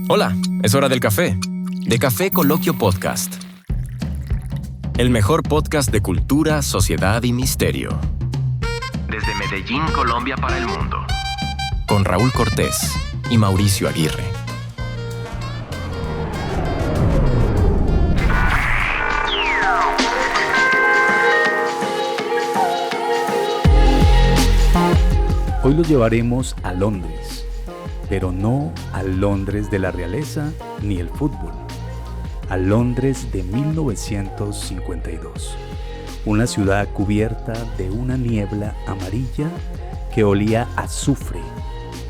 Hola, es hora del café. De Café Coloquio Podcast. El mejor podcast de cultura, sociedad y misterio. Desde Medellín, Colombia para el mundo. Con Raúl Cortés y Mauricio Aguirre. Hoy los llevaremos a Londres, pero no al Londres de la realeza ni el fútbol, a Londres de 1952, una ciudad cubierta de una niebla amarilla que olía a azufre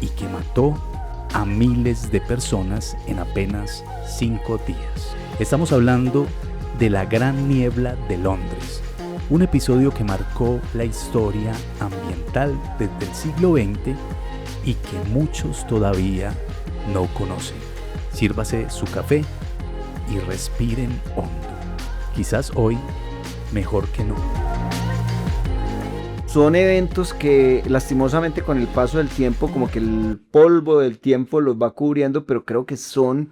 y que mató a miles de personas en apenas 5 días. Estamos hablando de la Gran Niebla de Londres, un episodio que marcó la historia ambiental desde el siglo XX y que muchos todavía no conocen. Sírvase su café y respiren hondo. Quizás hoy mejor que no. Son eventos que lastimosamente con el paso del tiempo, como que el polvo del tiempo los va cubriendo, pero creo que son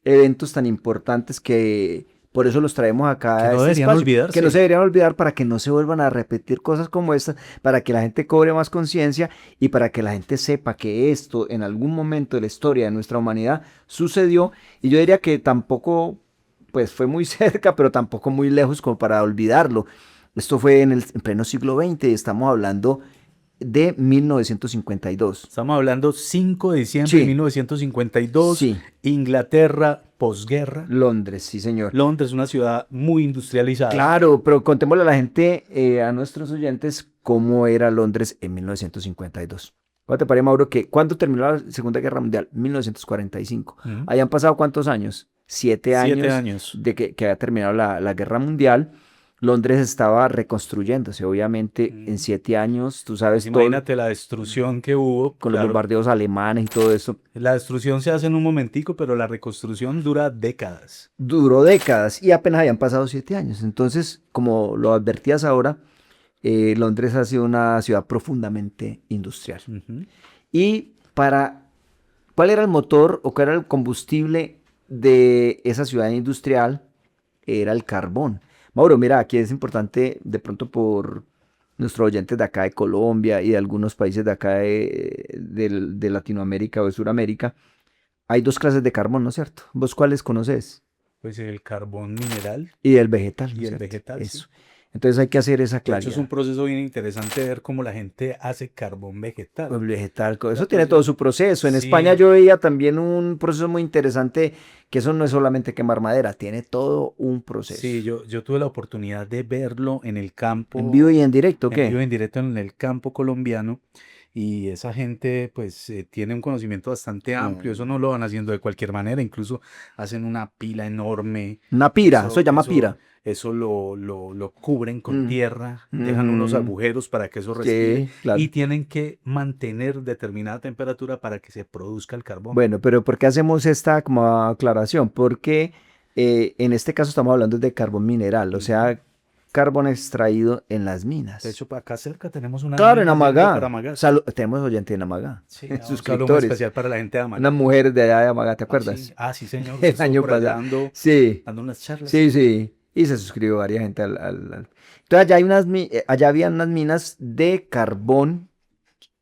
eventos tan importantes que por eso los traemos acá a este espacio, que no se deberían olvidar para que no se vuelvan a repetir cosas como estas, para que la gente cobre más conciencia y para que la gente sepa que esto en algún momento de la historia de nuestra humanidad sucedió, y yo diría que tampoco pues fue muy cerca, pero tampoco muy lejos como para olvidarlo. Esto fue en pleno siglo XX y estamos hablando de 1952. Estamos hablando 5 de diciembre de 1952, sí. Inglaterra, posguerra. Londres, sí señor. Londres, una ciudad muy industrializada. Claro, pero contémosle a la gente, a nuestros oyentes, cómo era Londres en 1952. ¿Cuál te parece, Mauro, que cuándo terminó la Segunda Guerra Mundial? 1945. ¿Hayan pasado cuántos años? 7 años. 7 años. De que había terminado la Guerra Mundial. Londres estaba reconstruyéndose, obviamente, en 7 años, tú sabes todo. Imagínate la destrucción que hubo. Con los bombardeos alemanes y todo eso. La destrucción se hace en un momentico, pero la reconstrucción dura décadas. Duró décadas y apenas habían pasado 7 años. Entonces, como lo advertías ahora, Londres ha sido una ciudad profundamente industrial. Y ¿cuál era el motor o cuál era el combustible de esa ciudad industrial? Era el carbón. Mauro, mira, aquí es importante de pronto por nuestros oyentes de acá de Colombia y de algunos países de acá de Latinoamérica o de Sudamérica, hay 2 clases de carbón, ¿no es cierto? ¿Vos cuáles conoces? Pues el carbón mineral. Y el vegetal. Y el vegetal, eso. Sí. Entonces hay que hacer esa claridad. De hecho, es un proceso bien interesante ver cómo la gente hace carbón vegetal. El vegetal, eso tiene todo su proceso. En España yo veía también un proceso muy interesante, que eso no es solamente quemar madera, tiene todo un proceso. Sí, yo tuve la oportunidad de verlo en el campo. ¿En vivo y en directo? ¿Qué? En vivo y en directo en el campo colombiano. Y esa gente pues tiene un conocimiento bastante amplio, eso no lo van haciendo de cualquier manera, incluso hacen una pila enorme. Una pira, eso se llama pira. Eso lo cubren con tierra, dejan unos agujeros para que eso respire, sí, claro. Y tienen que mantener determinada temperatura para que se produzca el carbón. Bueno, pero ¿por qué hacemos esta como aclaración? Porque en este caso estamos hablando de carbón mineral, o sea, carbón extraído en las minas. De hecho, acá cerca tenemos una. Claro, en Amagá. Tenemos oyentes en Amagá. Sí, suscriptores. Un especial para la gente de Amagá. Unas mujeres de allá de Amagá, ¿te acuerdas? Sí, señor. El año pasado. Dando unas charlas. Sí. Y se suscribió varias gente Entonces allá había unas minas de carbón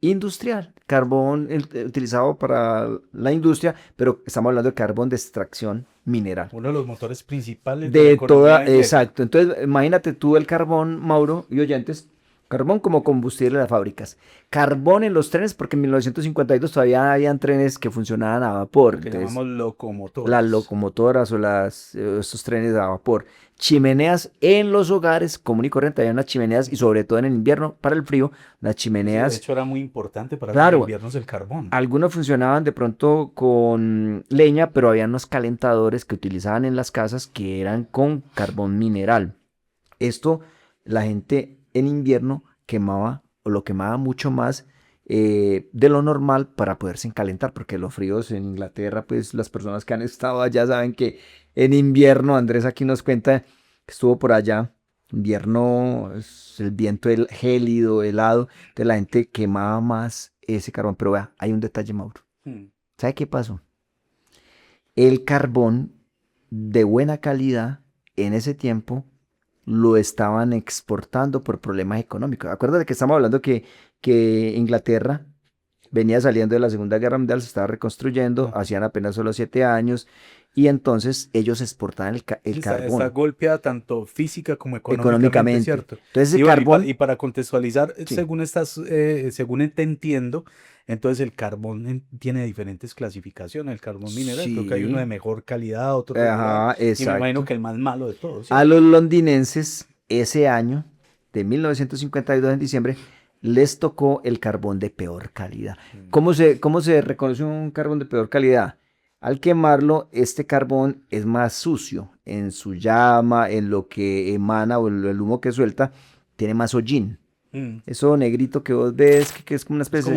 industrial, carbón utilizado para la industria, pero estamos hablando de carbón de extracción mineral. Uno de los motores principales de la economía toda, exacto. Entonces, imagínate tú el carbón, Mauro y oyentes, carbón como combustible de las fábricas, carbón en los trenes, porque en 1952 todavía habían trenes que funcionaban a vapor. Que llamamos locomotoras. Las locomotoras o estos trenes a vapor. Chimeneas en los hogares, común y corriente, había unas chimeneas, y sobre todo en el invierno, para el frío, las chimeneas. Sí, de hecho era muy importante para los inviernos el carbón. Algunos funcionaban de pronto con leña, pero había unos calentadores que utilizaban en las casas que eran con carbón mineral. Esto, la gente en invierno quemaba, o lo quemaba mucho más de lo normal para poderse calentar, porque los fríos en Inglaterra, pues las personas que han estado allá saben que en invierno, Andrés aquí nos cuenta que estuvo por allá, invierno, el viento gélido, helado, entonces la gente quemaba más ese carbón. Pero vea, hay un detalle, Mauro. ¿Sabe qué pasó? el carbón de buena calidad en ese tiempo lo estaban exportando por problemas económicos. Acuérdate que estamos hablando que Inglaterra venía saliendo de la Segunda Guerra Mundial, se estaba reconstruyendo, hacían apenas solo 7 años, y entonces ellos exportaban el carbón. Está golpeada tanto física como Económicamente. económicamente, ¿cierto? Entonces el Y, bueno, carbón... y para contextualizar, Sí. según te entiendo, entonces el carbón tiene diferentes clasificaciones, el carbón mineral, creo que hay Sí. uno de mejor calidad, otro regular, Ajá, y me exacto. imagino que el más malo de todos, A ¿cierto? los londinenses, ese año de 1952, en diciembre, les tocó el carbón de peor calidad. ¿Cómo se reconoce un carbón de peor calidad? Al quemarlo, este carbón es más sucio en su llama, en lo que emana o el humo que suelta, tiene más hollín. Mm. Eso negrito que vos ves, que es como una Es especie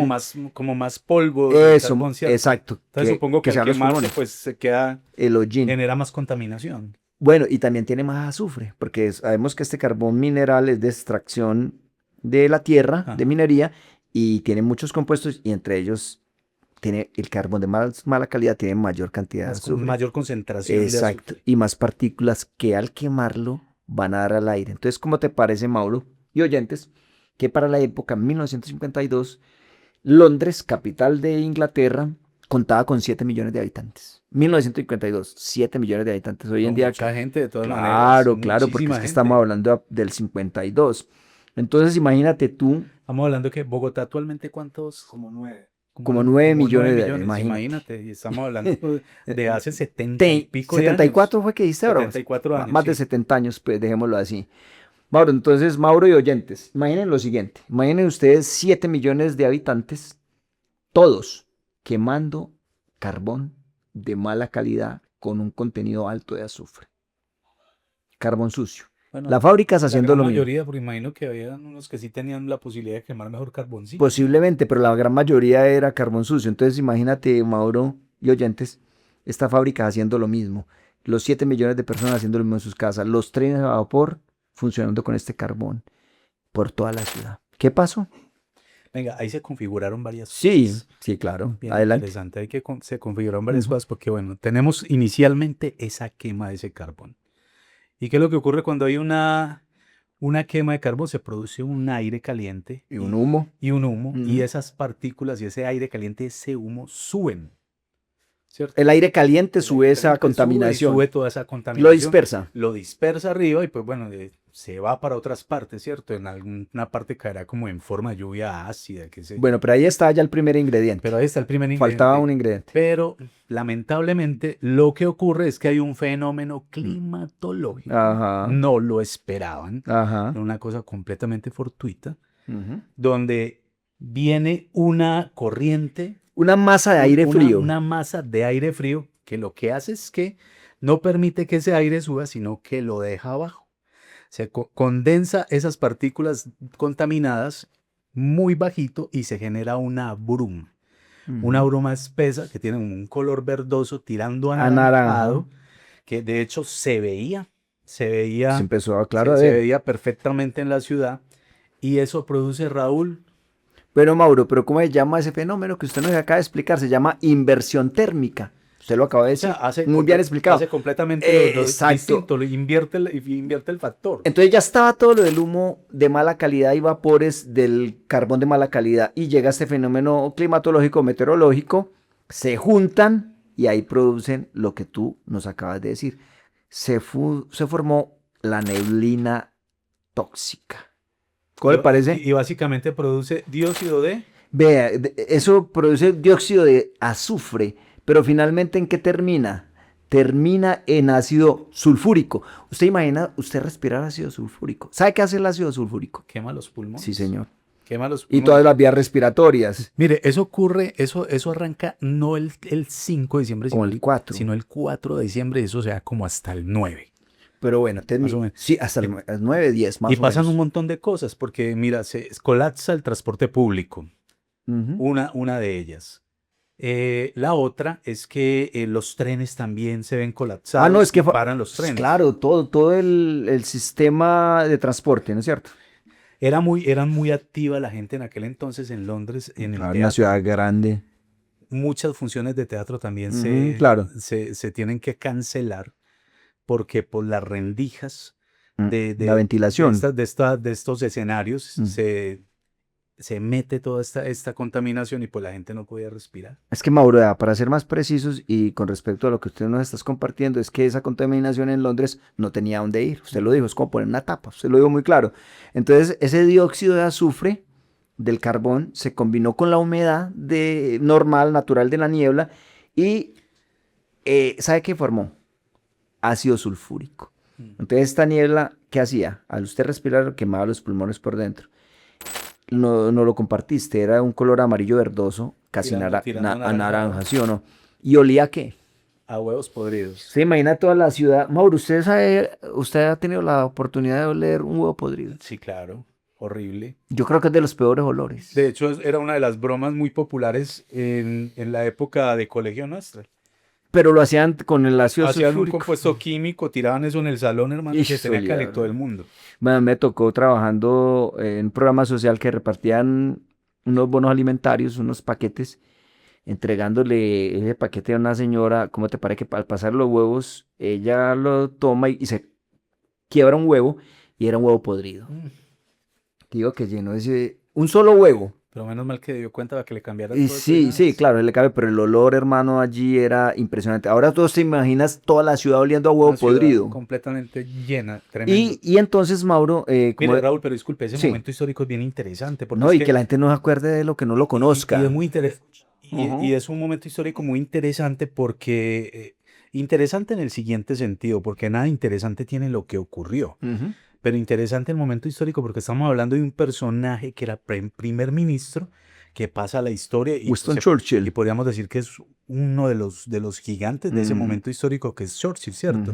como más polvo del Eso, carbón, ¿cierto? exacto. Entonces supongo que sean al los quemarse, pulmones. pues se queda, El hollín. genera más contaminación. Bueno, y también tiene más azufre, porque sabemos que este carbón mineral es de extracción de la tierra, Ajá. de minería, y tiene muchos compuestos, y entre ellos tiene el carbón de más mala calidad, tiene mayor cantidad de azufre. Mayor concentración de Exacto, azufre. y más partículas que al quemarlo van a dar al aire. Entonces, ¿cómo te parece, Mauro y oyentes, que para la época 1952, Londres, capital de Inglaterra, contaba con 7 millones de habitantes? 1952, 7 millones de habitantes. Hoy en día... Mucha gente, de todas maneras. Claro, porque es muchísima que gente. estamos hablando del 52. Entonces, imagínate tú, Estamos hablando que Bogotá actualmente, ¿cuántos? Como 9. como 9 millones de... Imagínate, y estamos hablando de hace 70 y pico de 74 años. fue que dijiste ahora. 74 años, Más de sí. 70 años, pues dejémoslo así. Mauro, entonces, Mauro y oyentes, imaginen lo siguiente. Imaginen ustedes 7 millones de habitantes, todos quemando carbón de mala calidad con un contenido alto de azufre. Carbón sucio. Bueno, Las fábricas haciendo la lo gran mismo. mayoría, porque imagino que había unos que sí tenían la posibilidad de quemar mejor carboncito. Posiblemente, pero la gran mayoría era carbón sucio. Entonces, imagínate, Mauro y oyentes, esta fábrica haciendo lo mismo. Los 7 millones de personas haciendo lo mismo en sus casas. Los trenes a vapor funcionando con este carbón por toda la ciudad. ¿Qué pasó? Venga, ahí se configuraron varias Sí, cosas. sí, claro. Bien Adelante. interesante. Se configuraron varias cosas porque, bueno, tenemos inicialmente esa quema de ese carbón. ¿Y qué es lo que ocurre cuando hay una quema de carbón? Se produce un aire caliente Y un humo. y un humo, Ujú. y esas partículas y ese aire caliente, ese humo suben, ¿cierto? El aire caliente El sube aire esa caliente contaminación. sube toda esa contaminación. Lo dispersa. Lo dispersa arriba y pues bueno, se va para otras partes, ¿cierto? En alguna parte caerá como en forma de lluvia ácida, qué sé yo. Bueno, pero ahí está ya el primer ingrediente. Pero ahí está el primer ingrediente. Faltaba un ingrediente. Pero lamentablemente lo que ocurre es que hay un fenómeno climatológico. Ajá. No lo esperaban. Ajá. Era una cosa completamente fortuita, Ujú. donde viene una corriente, Una masa de aire frío. una masa de aire frío que lo que hace es que no permite que ese aire suba, sino que lo deja abajo. Se condensa esas partículas contaminadas muy bajito y se genera una bruma. Una bruma espesa que tiene un color verdoso tirando a anaranjado, que de hecho se veía, Se empezó a se aclarar. veía perfectamente en la ciudad, y eso produce, Raúl, Pero Mauro, ¿pero cómo se llama ese fenómeno que usted nos acaba de explicar? Se llama inversión térmica. Usted lo acaba de o decir. sea, Muy bien explicado. hace completamente Exacto. distinto, invierte el factor. Entonces ya estaba todo lo del humo de mala calidad y vapores del carbón de mala calidad, y llega este fenómeno climatológico, meteorológico, se juntan y ahí producen lo que tú nos acabas de decir. Se formó la neblina tóxica. ¿Cómo le parece? Y básicamente produce dióxido de... Vea, eso produce dióxido de azufre, pero finalmente ¿en qué termina? Termina en ácido sulfúrico. Usted imagina, usted respirar ácido sulfúrico. ¿Sabe qué hace el ácido sulfúrico? Quema los pulmones. Sí, señor. Quema los Y pulmones. todas las vías respiratorias. Mire, eso ocurre, eso arranca no el 5 de diciembre, Como el 4. sino el 4 de diciembre, eso sea como hasta el 9. Pero bueno, Más o menos. sí, hasta el 9, 10 más Y o pasan menos. un montón de cosas, porque mira, se colapsa el transporte público, Ujú. una de ellas. La otra es que los trenes también se ven colapsados. No, es que y paran los trenes. Claro, todo el sistema de transporte, ¿no es cierto? Eran muy activa la gente en aquel entonces en Londres, en el Claro, una teatro. ciudad grande. muchas funciones de teatro también claro. se tienen que cancelar porque por las rendijas La ventilación. de estos escenarios se mete toda esta contaminación y pues la gente no podía respirar. Es que Mauro, para ser más precisos y con respecto a lo que usted nos está compartiendo, es que esa contaminación en Londres no tenía dónde ir. Usted lo dijo, es como poner una tapa, usted lo dijo muy claro. Entonces, ese dióxido de azufre del carbón se combinó con la humedad normal, natural de la niebla y ¿sabe qué formó? Ácido sulfúrico. Entonces, esta niebla, ¿qué hacía? Al usted respirar, quemaba los pulmones por dentro. No lo compartiste, era un color amarillo verdoso, casi naranja, ¿sí o no? ¿Y olía a qué? A huevos podridos. Se imagina toda la ciudad. Mauro, ¿usted ha tenido la oportunidad de oler un huevo podrido? Sí, claro, horrible. Yo creo que es de los peores olores. De hecho, era una de las bromas muy populares en la época de colegio nuestra. Pero lo hacían con el ácido sulfúrico. Hacían un compuesto químico, tiraban eso en el salón, hermano, y se tenía que salir todo el mundo. Bueno, me tocó trabajando en un programa social que repartían unos bonos alimentarios, unos paquetes, entregándole ese paquete a una señora. ¿Cómo te parece que al pasar los huevos, ella lo toma y se quiebra un huevo y era un huevo podrido? Digo que llenó un solo huevo. Pero menos mal que dio cuenta para que le cambiara Y todo. sí, claro, él le cabe, pero el olor, hermano, allí era impresionante. Ahora tú te imaginas toda la ciudad oliendo a huevo podrido. Completamente llena, tremendo. Y entonces, Mauro... Mire, Raúl, pero disculpe, ese momento histórico es bien interesante. Porque no, y que la gente no se acuerde de lo que no lo conozca. Y es muy interesante. Y es un momento histórico muy interesante porque... interesante en el siguiente sentido, porque nada interesante tiene lo que ocurrió. Pero interesante el momento histórico porque estamos hablando de un personaje que era primer ministro, que pasa a la historia. Winston Churchill. Y podríamos decir que es uno de los gigantes de ese momento histórico, que es Churchill, ¿cierto?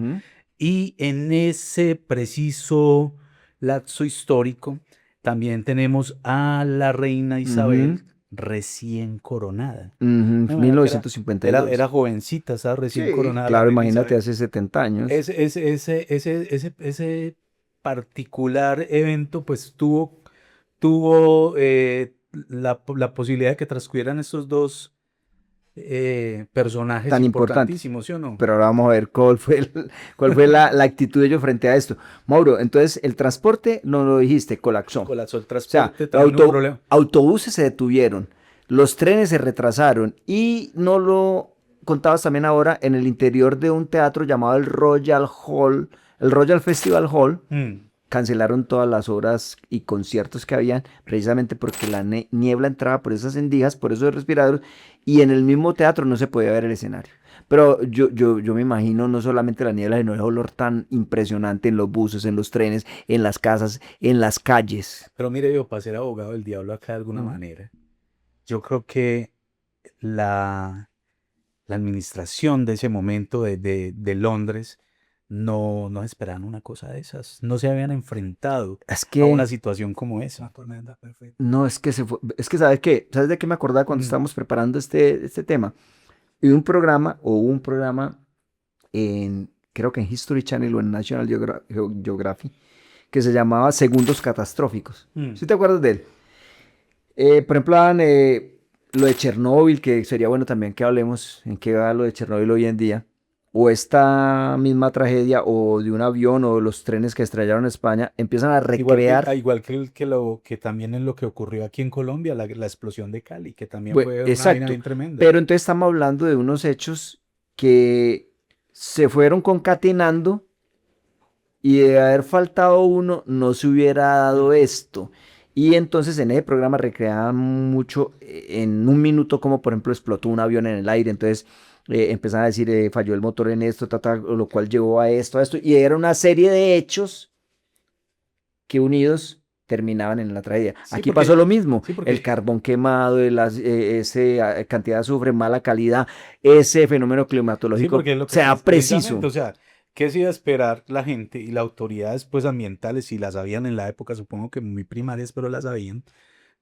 Y en ese preciso lapso histórico también tenemos a la reina Isabel recién coronada. 1952. Era jovencita, estaba recién coronada. Claro, imagínate, hace 70 años. Ese particular evento pues tuvo la posibilidad de que transcurrieran estos dos personajes tan importantísimos, ¿sí o no? Pero ahora vamos a ver cuál fue la actitud de ellos frente a esto. Mauro, entonces el transporte, no lo dijiste, colapsó. Colapsó el transporte, problema. Autobuses se detuvieron, los trenes se retrasaron y no lo contabas también ahora en el interior de un teatro llamado el Royal Festival Hall. Cancelaron todas las obras y conciertos que habían, precisamente porque la niebla entraba por esas endijas, por esos respiradores, y en el mismo teatro no se podía ver el escenario. Pero yo me imagino no solamente la niebla, sino el olor tan impresionante en los buses, en los trenes, en las casas, en las calles. Pero mire, yo para ser abogado del diablo acá de alguna manera, yo creo que la administración de ese momento de Londres no esperaban una cosa de esas, no se habían enfrentado a una situación como esa. No, es que ¿sabes qué? ¿Sabes de qué me acordaba cuando estábamos preparando este tema? Y un programa creo que en History Channel o en National Geographic, que se llamaba Segundos Catastróficos. ¿Sí te acuerdas de él? Por ejemplo, lo de Chernóbil, que sería bueno también que hablemos en qué va lo de Chernóbil hoy en día. O esta misma tragedia, o de un avión, o los trenes que estrellaron en España, empiezan a recrear. Igual que también en lo que ocurrió aquí en Colombia, la explosión de Cali, que también fue una vaina bien tremenda. Pero entonces estamos hablando de unos hechos que se fueron concatenando, y de haber faltado uno, no se hubiera dado esto. Y entonces en ese programa recreaban mucho, en un minuto, como por ejemplo explotó un avión en el aire, entonces... empezaban a decir, falló el motor en esto, lo cual llevó a esto, y era una serie de hechos que unidos terminaban en la tragedia. Sí, aquí pasó lo mismo, el carbón quemado, esa cantidad de azufre, mala calidad, ese fenómeno climatológico, sea preciso. O sea, ¿qué se iba a esperar la gente y las autoridades pues, ambientales, si las sabían en la época, supongo que muy primarias, pero las sabían,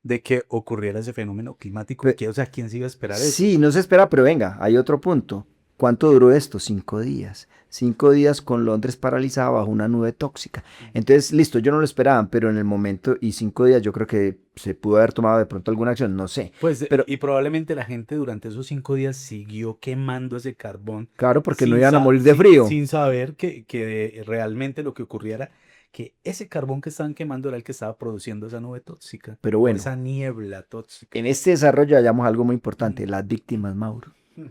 de que ocurriera ese fenómeno climático? O sea, ¿quién se iba a esperar eso? Sí, no se espera, pero venga, hay otro punto. ¿Cuánto duró esto? 5 días. 5 días con Londres paralizada bajo una nube tóxica. Entonces, listo, yo no lo esperaban, pero en el momento, y 5 días yo creo que se pudo haber tomado de pronto alguna acción, no sé. Pues, Pero y probablemente la gente durante esos 5 días siguió quemando ese carbón claro, porque no sin, iban a sa- morir de sin- frío. sin saber que realmente lo que ocurría era que ese carbón que estaban quemando era el que estaba produciendo esa nube tóxica, Pero o bueno, esa niebla tóxica. en este desarrollo hallamos algo muy Mm. importante, las víctimas, Mauro. Mm.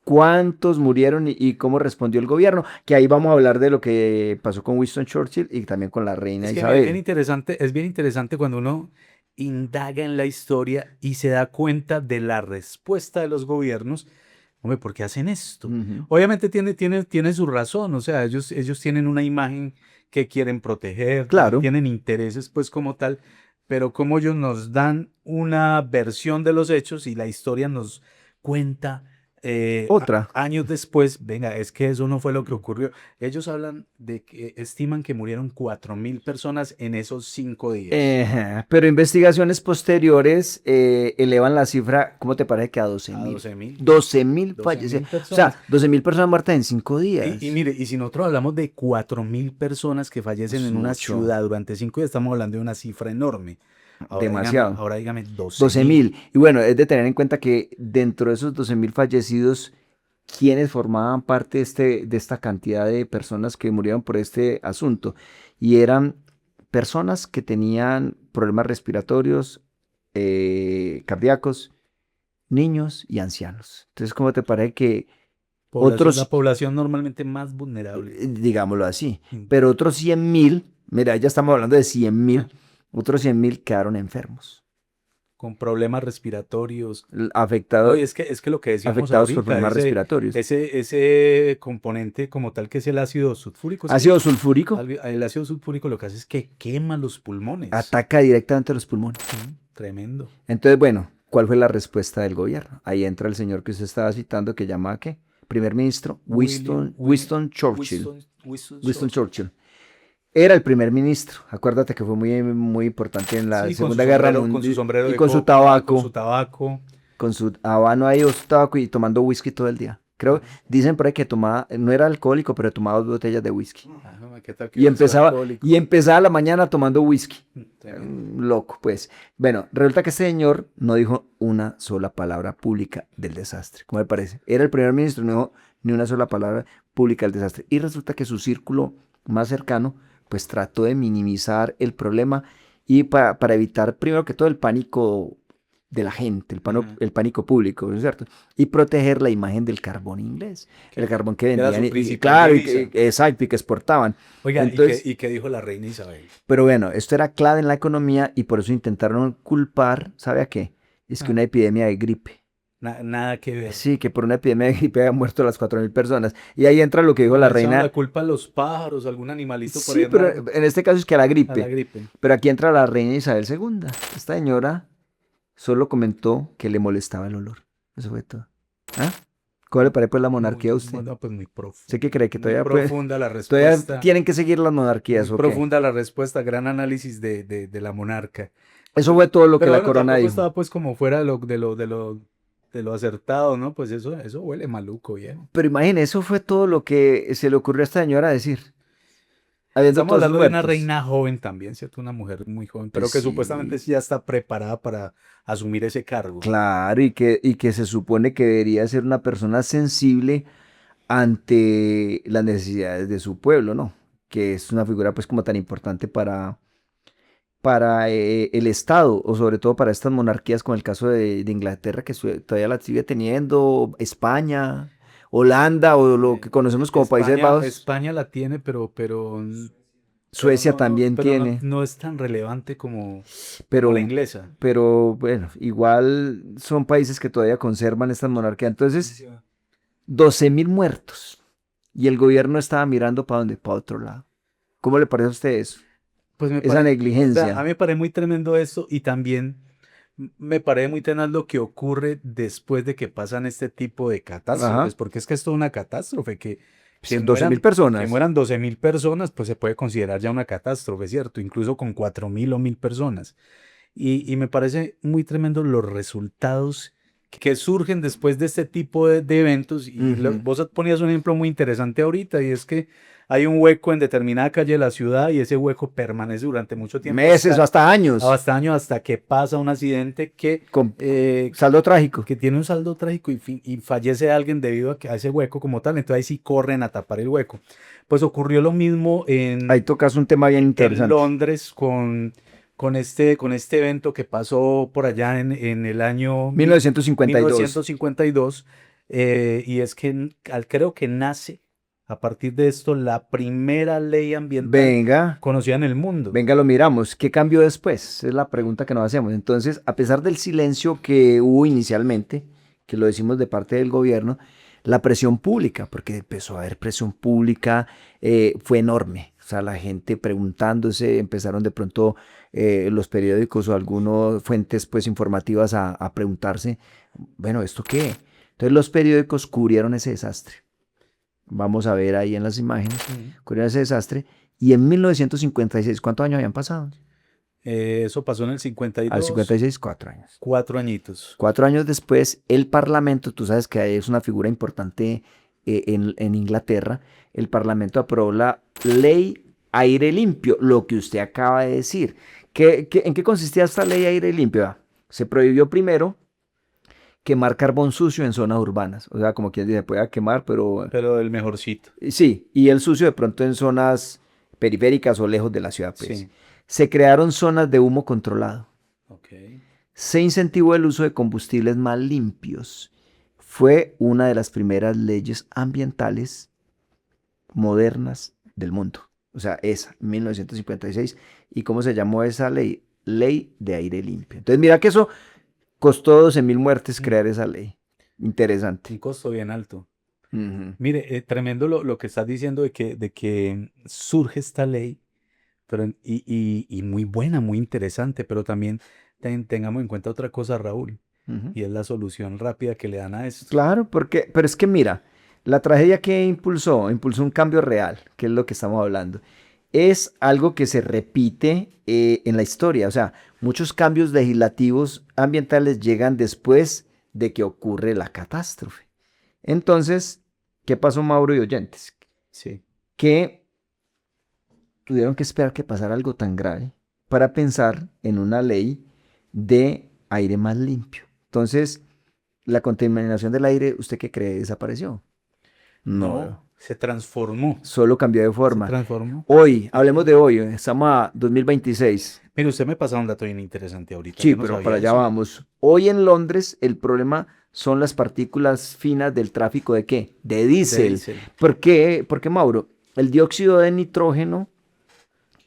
¿Cuántos murieron y cómo respondió el gobierno? Que ahí vamos a hablar de lo que pasó con Winston Churchill y también con la reina Es que mira, Isabel. es bien interesante cuando uno indaga en la historia y se da cuenta de la respuesta de los gobiernos. Hombre, ¿por qué hacen esto? Ujú. Obviamente tiene su razón, o sea, ellos tienen una imagen que quieren proteger, Claro. tienen intereses pues como tal, pero como ellos nos dan una versión de los hechos y la historia nos cuenta Otra. años después, venga, es que eso no fue lo que ocurrió. Ellos hablan de que estiman que murieron 4.000 personas en esos 5 días. Pero investigaciones posteriores elevan la cifra, ¿cómo te parece que a 12 A mil? 12.000. 12.000 12.000 fallecidos. O personas. sea, 12.000 personas muertas en 5 días. Y mire, y si nosotros hablamos de 4.000 personas que fallecen Es en una mucho. ciudad durante 5 días, estamos hablando de una cifra enorme. Demasiado. Ahora dígame 12.000. 12.000. Y bueno, es de tener en cuenta que dentro de esos 12.000 fallecidos, ¿quiénes formaban parte de esta cantidad de personas que murieron por este asunto? Y eran personas que tenían problemas respiratorios, cardíacos, niños y ancianos. Entonces, ¿cómo te parece que La otros, población normalmente más vulnerable. digámoslo así, Mm. pero otros 100.000, mira, ya estamos hablando de 100.000, otros 100.000 quedaron enfermos, Con problemas respiratorios. No, afectados, y es que lo que decíamos afectados por ahorita, problemas respiratorios. ese componente como tal que es el ácido sulfúrico. ¿sí? Ácido sulfúrico El ácido sulfúrico lo que hace es que quema los pulmones. ataca directamente a los pulmones. Tremendo. Entonces, bueno, ¿cuál fue la respuesta del gobierno? Ahí entra el señor que usted estaba citando, que llama ¿qué? Primer ministro Winston Churchill. Winston Churchill. Era el primer ministro. Acuérdate que fue muy, muy importante en la Sí, Segunda Guerra con su Mundial. sombrero Y de con su copa, tabaco. con su tabaco. Con su habano ahí o su tabaco y tomando whisky todo el día. Creo, dicen por ahí que tomaba, no era alcohólico, pero tomaba 2 botellas de whisky. ¿Qué tal que Y iba a ser empezaba, alcohólico? y empezaba la mañana tomando whisky. Tremendo. Loco, pues. Bueno, resulta que este señor no dijo una sola palabra pública del desastre. ¿Cómo me parece? Era el primer ministro, no dijo ni una sola palabra pública del desastre. Y resulta que su círculo más cercano, pues trató de minimizar el problema y para evitar, primero que todo, el pánico de la gente, Ujú. el pánico público, ¿no es cierto? Y proteger la imagen del carbón inglés, el carbón que era vendían, su y principal claro, divisa. exacto, y que exportaban. Oiga, Entonces, ¿y qué dijo la reina Isabel? pero bueno, esto era clave en la economía y por eso intentaron culpar, ¿sabe a qué? Es que Ah. una epidemia de gripe. Nada que ver. Sí, que por una epidemia de gripe habían muerto las 4.000 personas. Y ahí entra lo que dijo la Le echaban reina. la culpa a los pájaros, algún animalito por Sí, ahí pero raro, en este caso es que a la a la gripe. gripe. Pero aquí entra la reina Isabel II. Esta señora solo comentó que le molestaba el olor. Eso fue todo. ¿Ah? ¿Cómo le parece pues la monarquía a usted? No, pues muy profunda. ¿Usted qué cree que Muy todavía profunda la todavía respuesta. tienen que seguir las monarquías Muy o qué? profunda la respuesta, gran análisis de la monarca. Eso fue todo lo que Pero la bueno, corona tampoco dijo. estaba pues como fuera de lo acertado, ¿no? Pues eso huele maluco, bien. Pero imagínese, eso fue todo lo que se le ocurrió a esta señora decir. Habiendo Estamos todos hablando de una muertos. reina joven también, ¿cierto? Una mujer muy joven, pero Pues que sí. supuestamente sí ya está preparada para asumir ese cargo. Claro, y que se supone que debería ser una persona sensible ante las necesidades de su pueblo, ¿no? Que es una figura pues como tan importante para el Estado, o sobre todo para estas monarquías, como el caso de Inglaterra, que todavía la sigue teniendo, España, Holanda, o lo que conocemos como Países Bajos. España la tiene, pero Suecia no, también pero tiene, no es tan relevante como pero, la inglesa. pero bueno, igual son países que todavía conservan estas monarquías. Entonces, 12.000 muertos. Y el gobierno estaba mirando para dónde, para otro lado. ¿Cómo le parece a usted eso? Pues me Esa parece, negligencia. a mí me parece muy tremendo eso y también me parece muy tenaz lo que ocurre después de que pasan este tipo de catástrofes, Ajá. porque es que esto es una catástrofe, que 12.000 personas. que mueran 12.000 personas, pues se puede considerar ya una catástrofe, ¿cierto? Incluso con 4.000 o 1.000 personas. Y me parece muy tremendo los resultados que surgen después de este tipo de eventos. Y vos ponías un ejemplo muy interesante ahorita, y es que hay un hueco en determinada calle de la ciudad y ese hueco permanece durante mucho tiempo. Meses o hasta años. Hasta años, hasta que pasa un accidente con saldo trágico. Que tiene un saldo trágico y fallece alguien debido a ese hueco como tal. Entonces ahí sí corren a tapar el hueco. Pues ocurrió lo mismo Ahí tocas un tema bien interesante. En Londres con este evento que pasó por allá en el año 1952. Y es que creo que nace a partir de esto la primera ley ambiental conocida en el mundo. Venga, lo miramos. ¿Qué cambió después? Es la pregunta que nos hacemos. Entonces, a pesar del silencio que hubo inicialmente, que lo decimos de parte del gobierno, la presión pública, porque empezó a haber presión pública, fue enorme. O sea, la gente preguntándose, empezaron de pronto los periódicos o algunas fuentes pues informativas a preguntarse, bueno, ¿esto qué? Entonces los periódicos cubrieron ese desastre. Vamos a ver ahí en las imágenes, cubrieron ese desastre. Y en 1956, ¿cuántos años habían pasado? Eso pasó en el 52. Al 56, 4 años. 4 añitos. 4 años después, el Parlamento, tú sabes que es una figura importante en Inglaterra, el Parlamento aprobó la ley aire limpio, lo que usted acaba de decir. ¿En qué consistía esta ley aire limpio? Se prohibió primero quemar carbón sucio en zonas urbanas. O sea, como quien dice, puede quemar, pero del mejorcito. Sí, y el sucio de pronto en zonas periféricas o lejos de la ciudad. Pues. Sí. Se crearon zonas de humo controlado. Okay. Se incentivó el uso de combustibles más limpios. Fue una de las primeras leyes ambientales modernas del mundo. O sea, esa, 1956. ¿Y cómo se llamó esa ley? Ley de aire limpio. Entonces, mira que eso costó 12.000 muertes crear esa ley. Interesante. Un costo bien alto. Mire, tremendo lo que estás diciendo de que surge esta ley, pero, y muy buena, muy interesante, pero también tengamos en cuenta otra cosa, Raúl, y es la solución rápida que le dan a esto. Claro, pero es que mira, la tragedia que impulsó un cambio real, que es lo que estamos hablando. Es algo que se repite en la historia, o sea, muchos cambios legislativos ambientales llegan después de que ocurre la catástrofe. Entonces, ¿qué pasó, Mauro y oyentes? Sí. Que tuvieron que esperar que pasara algo tan grave para pensar en una ley de aire más limpio. Entonces, la contaminación del aire, ¿usted qué cree? ¿Desapareció? No, se transformó. Solo cambió de forma. Se transformó. Hoy, hablemos de hoy, estamos a 2026. Mire, usted me pasó un dato bien interesante ahorita. Sí, pero para allá vamos. Hoy en Londres el problema son las partículas finas del tráfico ¿de qué? De diésel. ¿Por qué? Porque, Mauro, el dióxido de nitrógeno,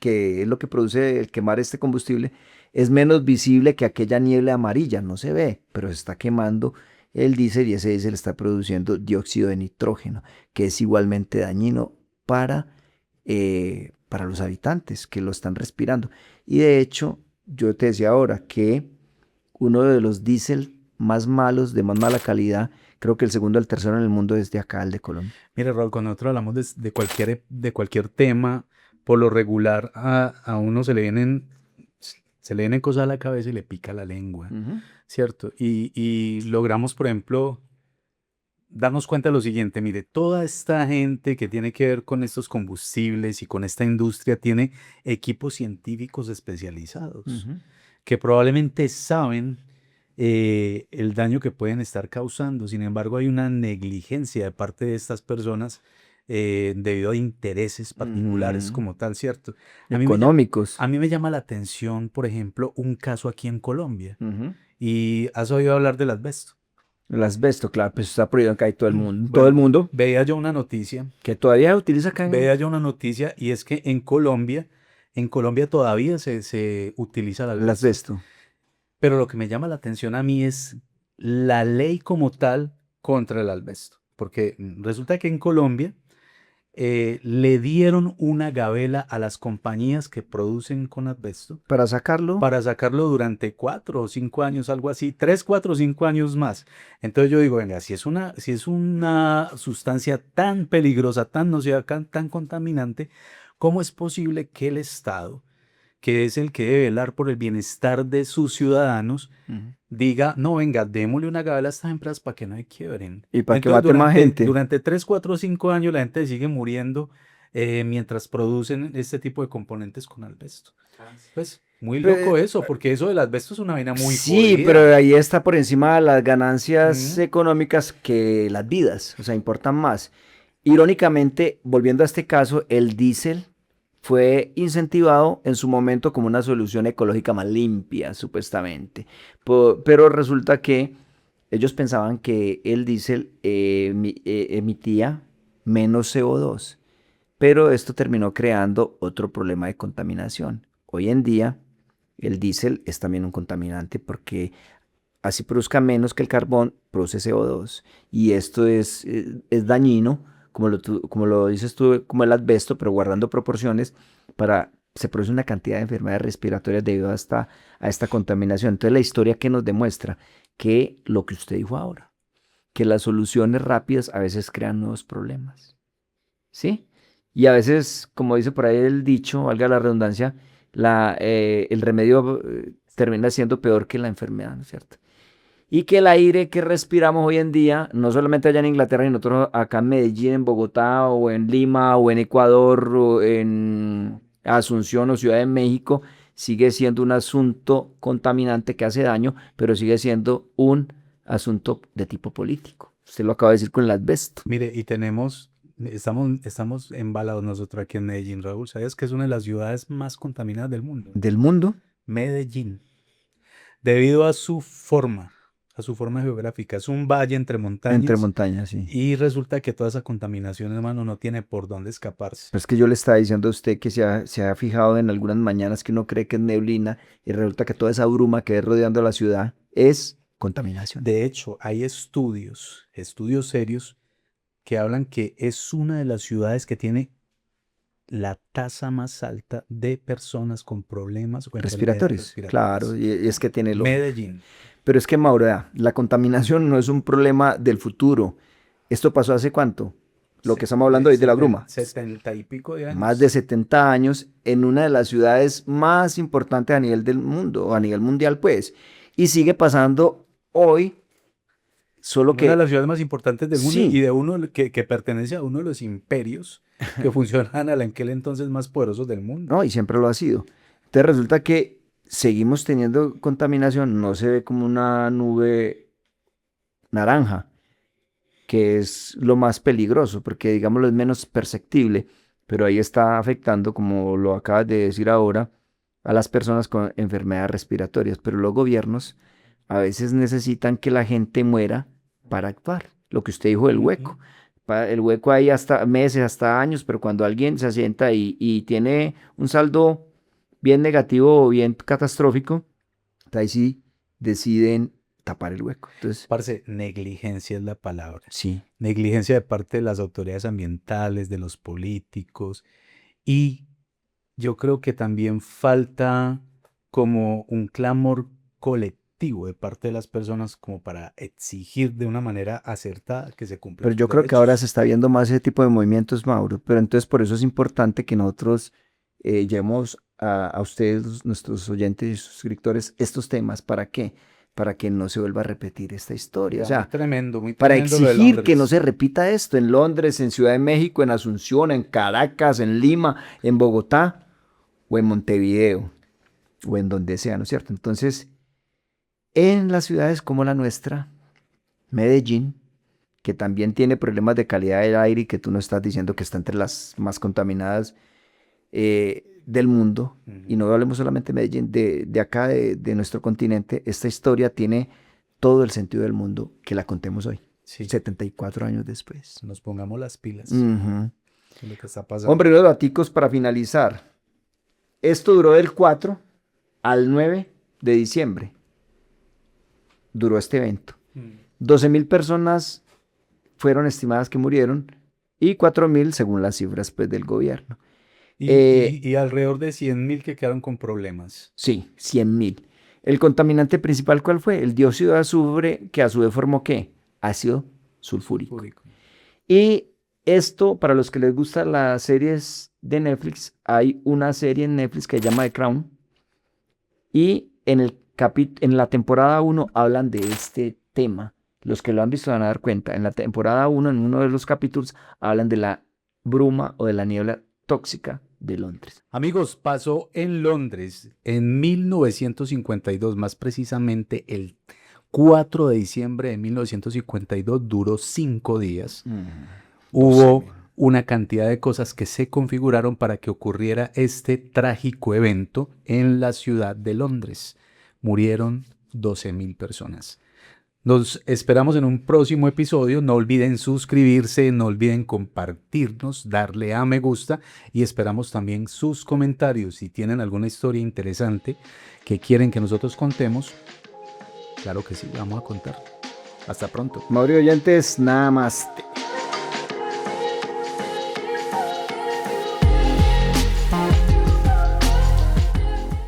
que es lo que produce el quemar este combustible, es menos visible que aquella niebla amarilla. No se ve, pero se está quemando el diésel y ese diésel está produciendo dióxido de nitrógeno, que es igualmente dañino para los habitantes que lo están respirando. Y de hecho, yo te decía ahora que uno de los diésel más malos, de más mala calidad, creo que el segundo o el tercero en el mundo es de acá, el de Colombia. Mira, Raúl, cuando nosotros hablamos de cualquier tema, por lo regular a uno se le vienen cosas a la cabeza y le pica la lengua, ¿cierto? Y logramos, por ejemplo, darnos cuenta de lo siguiente. Mire, toda esta gente que tiene que ver con estos combustibles y con esta industria tiene equipos científicos especializados que probablemente saben el daño que pueden estar causando. Sin embargo, hay una negligencia de parte de estas personas debido a intereses particulares como tal, ¿cierto? Económicos. A mí me llama la atención, por ejemplo, un caso aquí en Colombia. ¿Y has oído hablar del asbesto? El asbesto, claro, pues está prohibido acá en todo el mundo. Bueno, todo el mundo. Veía yo una noticia. Que todavía se utiliza acá. Veía yo una noticia y es que en Colombia todavía se utiliza el asbesto. Pero lo que me llama la atención a mí es la ley como tal contra el asbesto. Porque resulta que en Colombia le dieron una gabela a las compañías que producen con asbesto. ¿Para sacarlo? Para sacarlo durante 4 o 5 años, algo así. 3, 4 o 5 años más. Entonces yo digo, venga, si es una sustancia tan peligrosa, tan nociva, tan contaminante, ¿cómo es posible que el Estado que es el que debe velar por el bienestar de sus ciudadanos, diga, no, venga, démosle una gabela a estas empresas para que no se quiebren. Y para que Entonces, mate más gente. durante 3, 4, 5 años la gente sigue muriendo mientras producen este tipo de componentes con asbesto. Pues muy loco eso, porque eso del asbesto es una vaina muy Sí, jodida. pero ahí está por encima de las ganancias Ujú. económicas que las vidas, o sea, importan más. Irónicamente, volviendo a este caso, el diésel fue incentivado en su momento como una solución ecológica más limpia, supuestamente. Pero resulta que ellos pensaban que el diésel emitía menos CO2, pero esto terminó creando otro problema de contaminación. Hoy en día, el diésel es también un contaminante porque así produzca menos que el carbón, produce CO2. Y esto es dañino, como lo dices tú, como el asbesto, pero guardando proporciones, se produce una cantidad de enfermedades respiratorias debido a esta contaminación. Entonces la historia que nos demuestra que lo que usted dijo ahora, que las soluciones rápidas a veces crean nuevos problemas. ¿Sí? Y a veces, como dice por ahí el dicho, valga la redundancia, el remedio termina siendo peor que la enfermedad, ¿no es cierto? Y que el aire que respiramos hoy en día, no solamente allá en Inglaterra, sino nosotros acá en Medellín, en Bogotá, o en Lima, o en Ecuador, o en Asunción o Ciudad de México, sigue siendo un asunto contaminante que hace daño, pero sigue siendo un asunto de tipo político. Usted lo acaba de decir con el asbesto. Mire, y estamos embalados nosotros aquí en Medellín, Raúl. ¿Sabías que es una de las ciudades más contaminadas del mundo? Del mundo. Medellín. Debido a su forma geográfica. Es un valle entre Entre montañas montañas, sí. y resulta que toda esa contaminación, hermano, no tiene por dónde escaparse. Pero es que yo le estaba diciendo a usted que se ha fijado en algunas mañanas que uno cree que es neblina y resulta que toda esa bruma que es rodeando la ciudad es contaminación. De hecho, hay estudios serios, que hablan que es una de las ciudades que tiene la tasa más alta de personas con problemas o enfermedades Respiratorios, claro, respiratorias. y es que tiene lógica. Medellín. Pero es que, Mauro, vea, la contaminación no es un problema del futuro. ¿Esto pasó hace cuánto? Lo que estamos hablando hoy de la bruma. 70 y pico de años. Más de 70 años en una de las ciudades más importantes a nivel del mundo, o a nivel mundial, pues. Y sigue pasando hoy, solo Una de que las ciudades más importantes del mundo sí, y de uno que pertenece a uno de los imperios que funcionaban en aquel entonces más poderosos del mundo. no, y siempre lo ha sido. Entonces resulta que seguimos teniendo contaminación, no se ve como una nube naranja, que es lo más peligroso, porque digámoslo es menos perceptible, pero ahí está afectando, como lo acabas de decir ahora, a las personas con enfermedades respiratorias. Pero los gobiernos a veces necesitan que la gente muera para actuar. Lo que usted dijo del hueco. El hueco hay hasta meses, hasta años, pero cuando alguien se asienta y tiene un saldo bien negativo o bien catastrófico, ahí sí deciden tapar el hueco. Entonces, Parce, negligencia es la palabra. sí. Negligencia de parte de las autoridades ambientales, de los políticos, y yo creo que también falta como un clamor colectivo de parte de las personas como para exigir de una manera acertada que se cumplan Pero sus yo creo que ahora se derechos. está viendo más ese tipo de movimientos, Mauro. Pero entonces por eso es importante que nosotros llevemos a ustedes, nuestros oyentes y suscriptores, estos temas. ¿Para qué? Para que no se vuelva a repetir esta historia. O Muy sea, tremendo, muy para tremendo lo de exigir que no Londres. se repita esto en Londres, en Ciudad de México, en Asunción, en Caracas, en Lima, en Bogotá o en Montevideo o en donde sea, ¿no es cierto? Entonces, en las ciudades como la nuestra, Medellín, que también tiene problemas de calidad del aire y que tú no estás diciendo que está entre las más contaminadas del mundo, y no hablemos solamente de Medellín, de acá, de nuestro continente, esta historia tiene todo el sentido del mundo que la contemos hoy, Sí, 74 años después. nos pongamos las pilas. Ujú. Eso es lo que está pasando. Hombre, unos daticos para finalizar. Esto duró del 4 al 9 de diciembre. Duró este evento. 12.000 personas fueron estimadas que murieron y 4.000 según las cifras pues, del gobierno. Y alrededor de 100.000 que quedaron con problemas. Sí, 100.000. ¿El contaminante principal cuál fue? El dióxido de azufre, que a su vez formó ¿qué? Ácido sulfúrico. Público. Y Esto, para los que les gustan las series de Netflix, hay una serie en Netflix que se llama The Crown. Y en la temporada 1 hablan de este tema. Los que lo han visto van a dar cuenta. En la temporada 1, en uno de los capítulos, hablan de la bruma o de la niebla tóxica de Londres. Amigos, pasó en Londres en 1952, más precisamente el 4 de diciembre de 1952, duró 5 días. Hubo una cantidad de cosas que se configuraron para que ocurriera este trágico evento en la ciudad de Londres. Murieron 12.000 personas. Nos esperamos en un próximo episodio. No olviden suscribirse, no olviden compartirnos, darle a me gusta y esperamos también sus comentarios. Si tienen alguna historia interesante que quieren que nosotros contemos, claro que sí, vamos a contar. Hasta pronto. Mauricio oyentes, nada más.